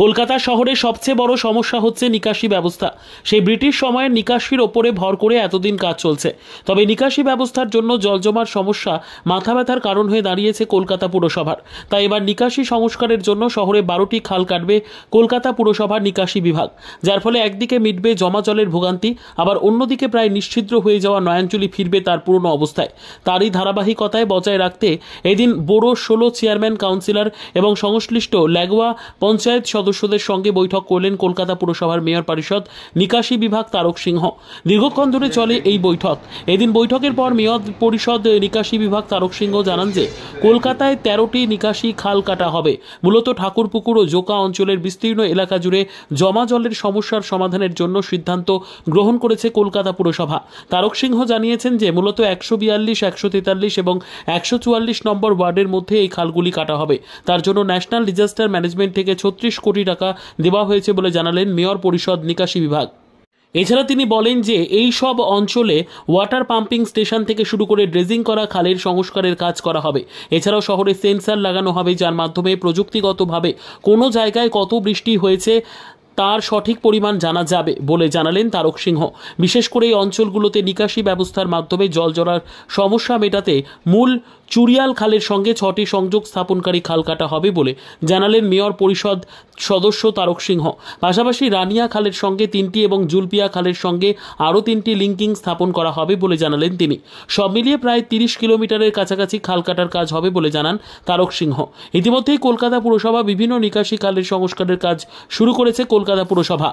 কলকাতা শহরে সবচেয়ে বড় সমস্যা হচ্ছে নিকাশি ব্যবস্থা। সেই ব্রিটিশ সময়ের নিকাশির ওপরে ভর করে এতদিন কাজ চলছে। তবে নিকাশি ব্যবস্থার জন্য জলজমার সমস্যা মাথা ব্যথার কারণ হয়ে দাঁড়িয়েছে কলকাতা পুরসভার। তাই এবার নিকাশি সংস্কারের জন্য শহরে 12টি খাল কাটবে কলকাতা পুরসভার নিকাশি বিভাগ, যার ফলে একদিকে মিটবে জমা জলের ভোগান্তি, আবার অন্যদিকে প্রায় নিশ্ছিদ্র হয়ে যাওয়া নয়নজলি ফিরবে তার পুরনো অবস্থায়। তারই ধারাবাহিকতায় বজায় রাখতে এদিন বোরো 16 চেয়ারম্যান, কাউন্সিলর এবং সংশ্লিষ্ট লাগোয়া পঞ্চায়েত সদস্যদের সঙ্গে বৈঠক করলেন কলকাতা পুরসভার মেয়র পরিষদ নিকাশি বিভাগ তারক সিংহ। দীর্ঘক্ষণ ধরে চলে এই বৈঠক। এদিন বৈঠকের পর মেয়র পরিষদ নিকাশি বিভাগ তারক সিংহ জানান যে কলকাতায় 13টি নিকাশি খাল কাটা হবে। মূলত ঠাকুরপুকুর ও জোকা অঞ্চলের বিস্তীর্ণ এলাকা জুড়ে জমা জলের সমস্যার সমাধানের জন্য সিদ্ধান্ত গ্রহণ করেছে কলকাতা পুরসভা। তারক সিংহ জানিয়েছেন যে মূলত 142, 143 এবং 144 নম্বর ওয়ার্ডের মধ্যে এই খালগুলি কাটা হবে। তার জন্য ন্যাশনাল ডিজাস্টার ম্যানেজমেন্ট থেকে 36 কোটি টাকা দেওয়া হয়েছে বলে জানালেন মেয়র পরিষদ নিকাশি বিভাগ। এছাড়া তিনি বলেন যে এই সব অঞ্চলে ওয়াটার পাম্পিং স্টেশন থেকে শুরু করে ড্রেজিং করা খালের সংস্কারের কাজ করা হবে। এছাড়াও শহরে সেন্সার লাগানো হবে, যার মাধ্যমে প্রযুক্তিগতভাবে কোনো জায়গায় কত বৃষ্টি হয়েছে তার সঠিক পরিমাণ জানা যাবে বলে জানালেন তারক সিংহ। বিশেষ করে এই অঞ্চলগুলোতে নিকাশি ব্যবস্থার মাধ্যমে জল জড়ার সমস্যা মেটাতে মূল চুরিয়াল খালের সঙ্গে 6টি সংযোগ স্থাপনকারী খাল কাটা হবে বলে জানালেন মেয়র পরিষদ সদস্য তারক সিংহ। পাশাপাশি রানিয়া খালের সঙ্গে 3টি এবং জুলপিয়া খালের সঙ্গে আরও 3টি লিঙ্কিং স্থাপন করা হবে বলে জানালেন তিনি। সব মিলিয়ে প্রায় 30 কিলোমিটারের কাছাকাছি খাল কাটার কাজ হবে বলে জানান তারক সিংহ। ইতিমধ্যেই কলকাতা পুরসভা বিভিন্ন নিকাশি খালের সংস্কারের কাজ শুরু করেছে কলকাতা পুরসভা।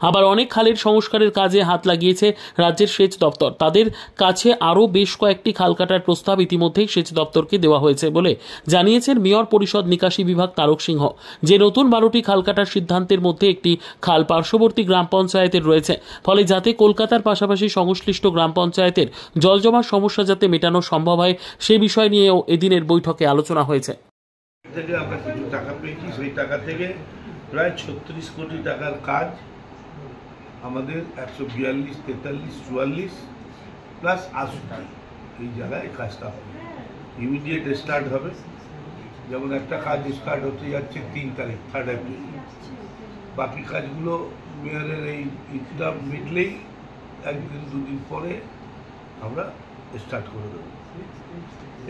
আবার অনেক খালের সংস্কারের কাজে হাত লাগিয়েছে রাজ্যের সেচ দপ্তর। তাদের কাছে আরও বেশ কয়েকটি খাল কাটার প্রস্তাব ইতিমধ্যেই সেচ দপ্তরকে দেওয়া হয়েছে বলে জানিয়েছেন মেয়র পরিষদ নিকাশি বিভাগ তারক সিংহ। যে নতুন 12টি খাল কাটার সিদ্ধান্তের মধ্যে একটি খাল পার্শ্ববর্তী গ্রাম পঞ্চায়েতের রয়েছে, ফলে যাতে কলকাতার পাশাপাশি সংশ্লিষ্ট গ্রাম পঞ্চায়েতের জল জমার সমস্যা যাতে মেটানো সম্ভব হয় সে বিষয় নিয়েও এদিনের বৈঠকে আলোচনা হয়েছে। আমরা কিছু টাকা পেয়েছি, সেই টাকা থেকে প্রায় 36 কোটি টাকার কাজ আমাদের 142, 43, 44 প্লাস 80 এই জায়গায় কাজটা হবে। ইমিডিয়েট স্টার্ট হবে। যেমন একটা কাজ স্টার্ট হতে যাচ্ছে 3 তারিখ, 3 এপ্রিল। বাকি কাজগুলো মেয়রের এই ইটা মিটলেই 1 দিন 2 দিন পরে আমরা স্টার্ট করে দেব।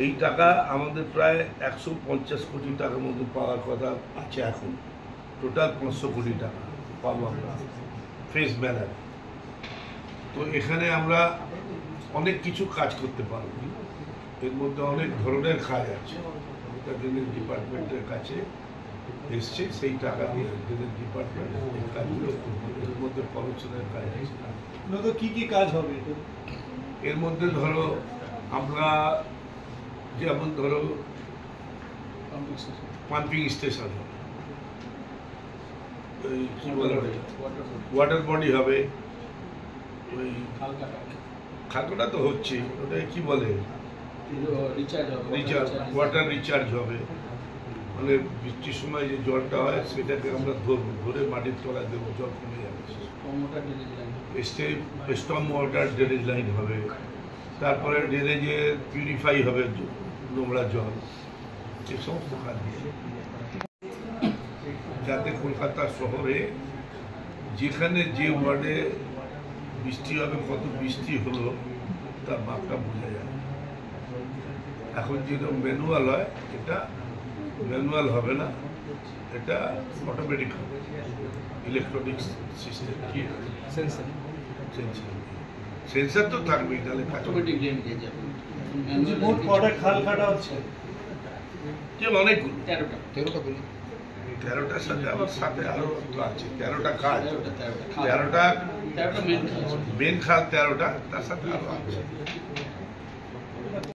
এই টাকা আমাদের প্রায় 150 কোটি টাকার মধ্যে পাওয়ার কথা আছে। এখন টোটাল 500 কোটি টাকা পাবো আমরা ফেস ব্যানার। তো এখানে আমরা অনেক কিছু কাজ করতে পারব। এর মধ্যে অনেক ধরনের কাজ আছে। এটা ড্রেনেজ ডিপার্টমেন্টের কাছে এসছে, সেই টাকা দিয়ে ড্রেনেজ ডিপার্টমেন্ট এই কাজগুলো করবে। এর মধ্যে পড়াশোনার কাজ আছে। কি কি কাজ হবে এর মধ্যে? ধরো আমরা যেমন ধরো পাম্পিং স্টেশন হবে, কি বলে ওয়াটার বডি হবে, ওই খালকাটা তো হচ্ছে, ওটা কি বলে রিচার্জ, ওয়াটার রিচার্জ হবে। মানে বৃষ্টির সময় যে জলটা হয় সেটাকে আমরা ধরবো, ধরে মাটির তলায় দেবো, জল কমে যাবে। স্টর্ম ওয়াটার ড্রেনেজ লাইন হবে। তারপরে ড্রেনেজে পিউরিফাই হবে নোংরা জল। এই সমস্ত কাজ যাতে কলকাতা শহরে যেখানে যে ওয়ার্ডে বৃষ্টি হবে, কত বৃষ্টি হলো তার মাপটা বোঝা যায়। এখন যেটা ম্যানুয়াল হয়, এটা ম্যানুয়াল হবে না, এটা অটোমেটিক হবে। ইলেকট্রনিক্স সিস্টেম, কি সেন্সার, সেন্সার তো থাকবেই, তাহলে খাল কাটা হচ্ছে অনেকগুলো, 13টার সাথে আমার সাথে আরো আছে 13টা কাজ, 13টা মেন খাল, 13টা তার সাথে আরো আছে।